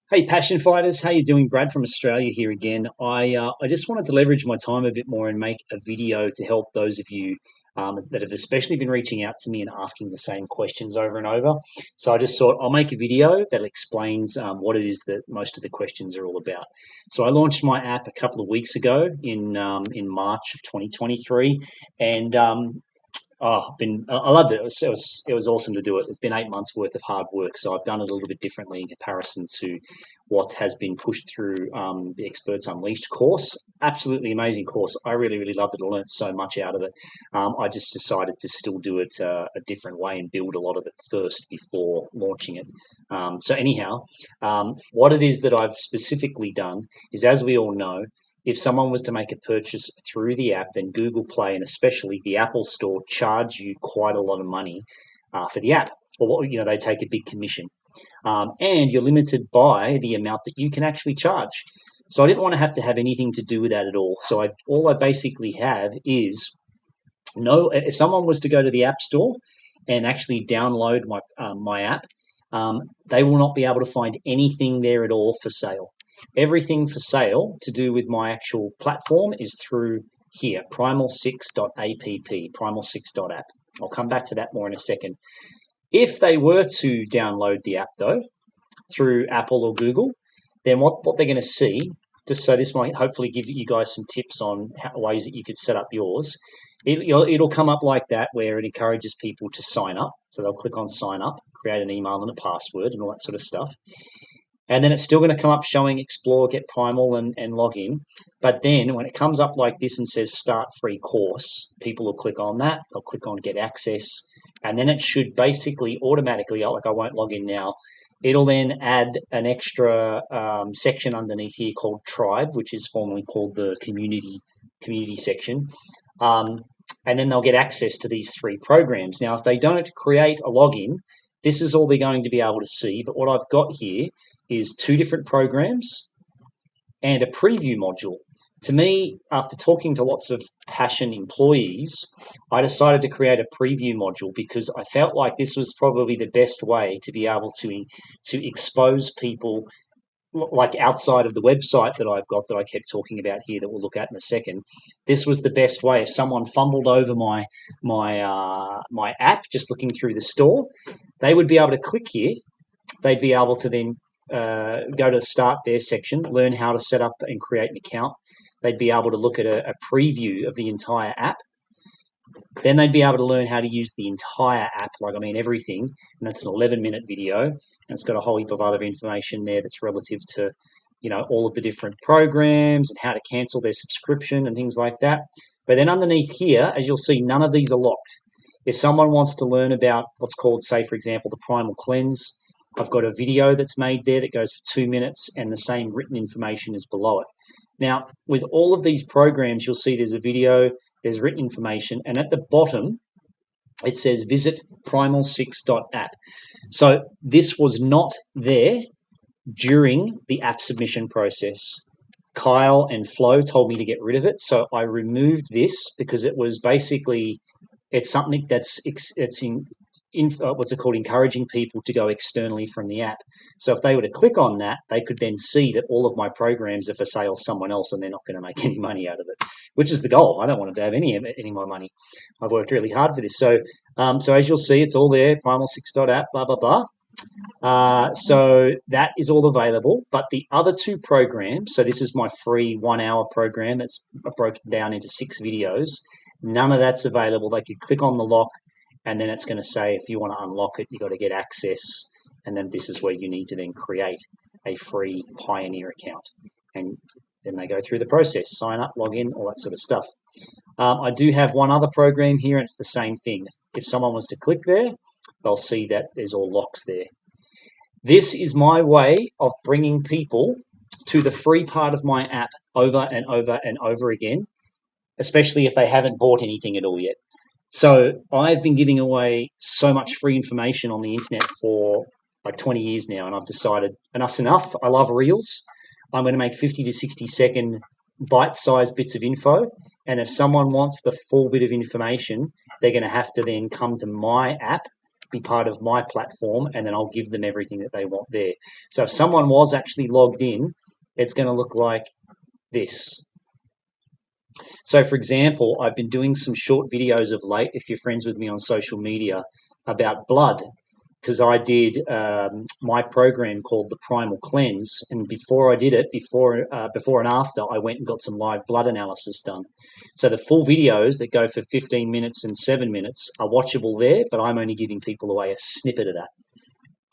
Hey, passion fighters, how you doing? Brad from Australia here again. I just wanted to leverage my time a bit more and make a video to help those of you that have especially been reaching out to me and asking the same questions over and over. So I just thought I'll make a video that explains what it is that most of the questions are all about. So I launched my app a couple of weeks ago in March of 2023, and I loved it. It was awesome to do it. It's been 8 months worth of hard work, so I've done it a little bit differently in comparison to what has been pushed through the Experts Unleashed course. Absolutely amazing course. I really, really loved it. I learned so much out of it. I just decided to still do it a different way and build a lot of it first before launching it. So anyhow, what it is that I've specifically done is, as we all know, if someone was to make a purchase through the app, then Google Play and especially the Apple Store charge you quite a lot of money for the app. Well, they take a big commission, and you're limited by the amount that you can actually charge. So I didn't want to have anything to do with that at all. So all I basically have is no. If someone was to go to the App Store and actually download my app, they will not be able to find anything there at all for sale. Everything for sale to do with my actual platform is through here, primal6.app, primal6.app. I'll come back to that more in a second. If they were to download the app, though, through Apple or Google, then what they're going to see, just so this might hopefully give you guys some tips on ways that you could set up yours. It'll come up like that, where it encourages people to sign up. So they'll click on sign up, create an email and a password and all that sort of stuff. And then it's still going to come up showing explore, get primal, and log in. But then when it comes up like this and says start free course, people will click on that. They'll click on get access. And then it should basically automatically, like I won't log in now, it'll then add an extra section underneath here called tribe, which is formerly called the community section. And then they'll get access to these three programs. Now, if they don't create a login, this is all they're going to be able to see. But what I've got here is two different programs and a preview module. To me, after talking to lots of passion employees, I decided to create a preview module because I felt like this was probably the best way to be able to expose people, like outside of the website that I've got that I kept talking about here that we'll look at in a second. This was the best way. If someone fumbled over my app just looking through the store, they would be able to click here. They'd be able to then go to the start there section, learn how to set up and create an account. They'd be able to look at a preview of the entire app. Then they'd be able to learn how to use the entire app, everything. And that's an 11-minute video. And it's got a whole heap of other information there that's relative to, all of the different programs and how to cancel their subscription and things like that. But then underneath here, as you'll see, none of these are locked. If someone wants to learn about what's called, say, for example, the Primal Cleanse, I've got a video that's made there that goes for 2 minutes, and the same written information is below it. Now, with all of these programs, you'll see there's a video, there's written information, and at the bottom, it says visit primal6.app. So this was not there during the app submission process. Kyle and Flo told me to get rid of it, so I removed this because it was basically, it's something that's what's it called, encouraging people to go externally from the app. So if they were to click on that, they could then see that all of my programs are for sale someone else, and they're not going to make any money out of it, which is the goal. I don't want them to have any more money. I've worked really hard for this. So as you'll see, it's all there, primal6.app, blah, blah, blah. So that is all available. But the other two programs, so this is my free 1-hour program that's broken down into 6 videos. None of that's available. They could click on the lock, and then it's going to say, if you want to unlock it, you've got to get access. And then this is where you need to then create a free Pioneer account. And then they go through the process, sign up, log in, all that sort of stuff. I do have one other program here, and it's the same thing. If someone was to click there, they'll see that there's all locks there. This is my way of bringing people to the free part of my app over and over and over again, especially if they haven't bought anything at all yet. So I've been giving away so much free information on the internet for like 20 years now, and I've decided enough's enough. I love reels. I'm going to make 50 to 60-second bite-sized bits of info, and if someone wants the full bit of information, they're going to have to then come to my app be part of my platform, and then I'll give them everything that they want there. So if someone was actually logged in, it's going to look like this. So, for example, I've been doing some short videos of late, if you're friends with me on social media, about blood, because I did my program called the Primal Cleanse, and before I did it, before and after, I went and got some live blood analysis done. So the full videos that go for 15 minutes and 7 minutes are watchable there, but I'm only giving people away a snippet of that.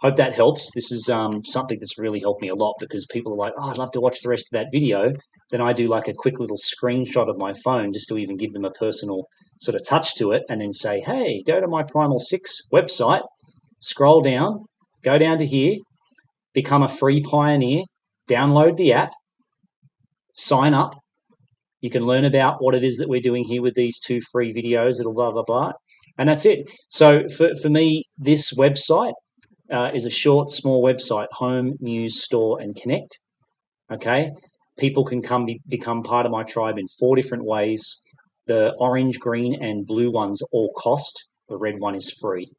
Hope that helps. This is something that's really helped me a lot, because people are like, oh, I'd love to watch the rest of that video. Then I do like a quick little screenshot of my phone just to even give them a personal sort of touch to it, and then say, hey, go to my Primal 6 website, scroll down, go down to here, become a free pioneer, download the app, sign up. You can learn about what it is that we're doing here with these 2 free videos, it'll blah, blah, blah. And that's it. So for me, this website is a short, small website: home, news, store, and connect. Okay, people can become part of my tribe in 4 different ways. The orange, green, and blue ones all cost. The red one is free.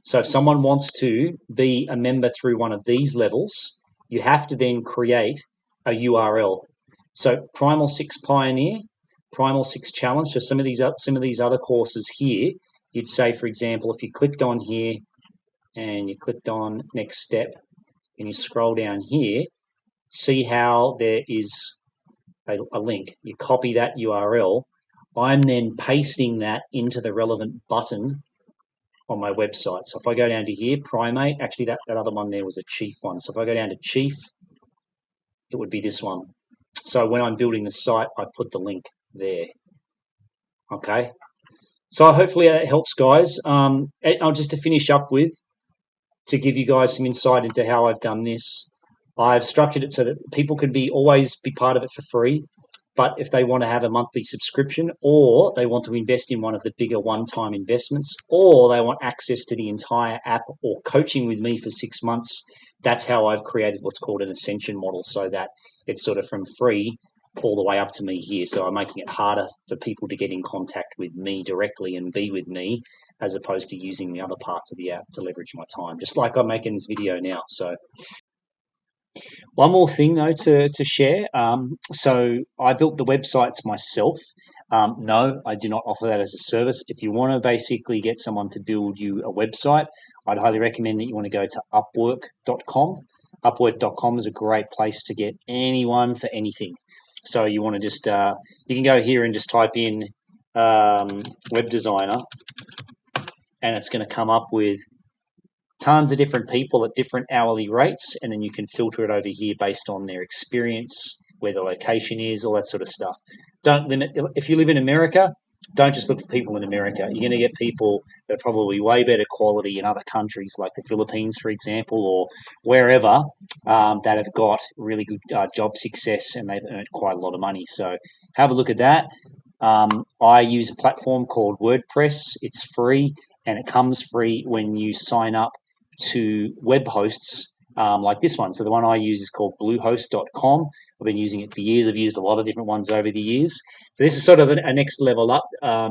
So if someone wants to be a member through one of these levels, you have to then create a URL. So Primal 6 Pioneer, Primal 6 Challenge. So some of these other courses here, you'd say, for example, if you clicked on here and you clicked on next step and you scroll down here, see how there is a link. You copy that URL. I'm then pasting that into the relevant button on my website. So if I go down to here, Primate, actually that other one there was a Chief one. So if I go down to Chief, it would be this one. So when I'm building the site, I put the link there. Okay. So hopefully that helps, guys. I'll just to finish up with, to give you guys some insight into how I've done this. I've structured it so that people can always be part of it for free. But if they want to have a monthly subscription, or they want to invest in one of the bigger one-time investments, or they want access to the entire app or coaching with me for 6 months, that's how I've created what's called an ascension model, so that it's sort of from free all the way up to me here. So I'm making it harder for people to get in contact with me directly and be with me, as opposed to using the other parts of the app to leverage my time, just like I'm making this video now. So one more thing, though, to share. So I built the websites myself. No, I do not offer that as a service. If you want to basically get someone to build you a website, I'd highly recommend that you want to go to upwork.com. Upwork.com is a great place to get anyone for anything. So you want to just, you can go here and just type in web designer, and it's going to come up with tons of different people at different hourly rates, and then you can filter it over here based on their experience, where the location is, all that sort of stuff. Don't limit. If you live in America, don't just look for people in America. You're going to get people that are probably way better quality in other countries, like the Philippines, for example, or wherever, that have got really good job success, and they've earned quite a lot of money. So have a look at that. I use a platform called WordPress. It's free, and it comes free when you sign up to web hosts like this one. So the one I use is called bluehost.com. I've been using it for years. I've used a lot of different ones over the years. So this is sort of a next level up.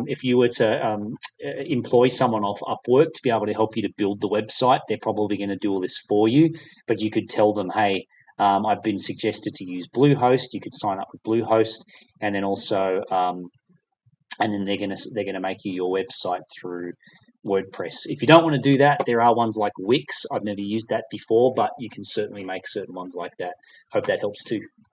If you were to employ someone off Upwork to be able to help you to build the website, they're probably going to do all this for you. But you could tell them, hey, I've been suggested to use Bluehost. You could sign up with Bluehost, and then also, and then they're gonna make you your website through WordPress. If you don't want to do that, there are ones like Wix. I've never used that before, but you can certainly make certain ones like that. Hope that helps too.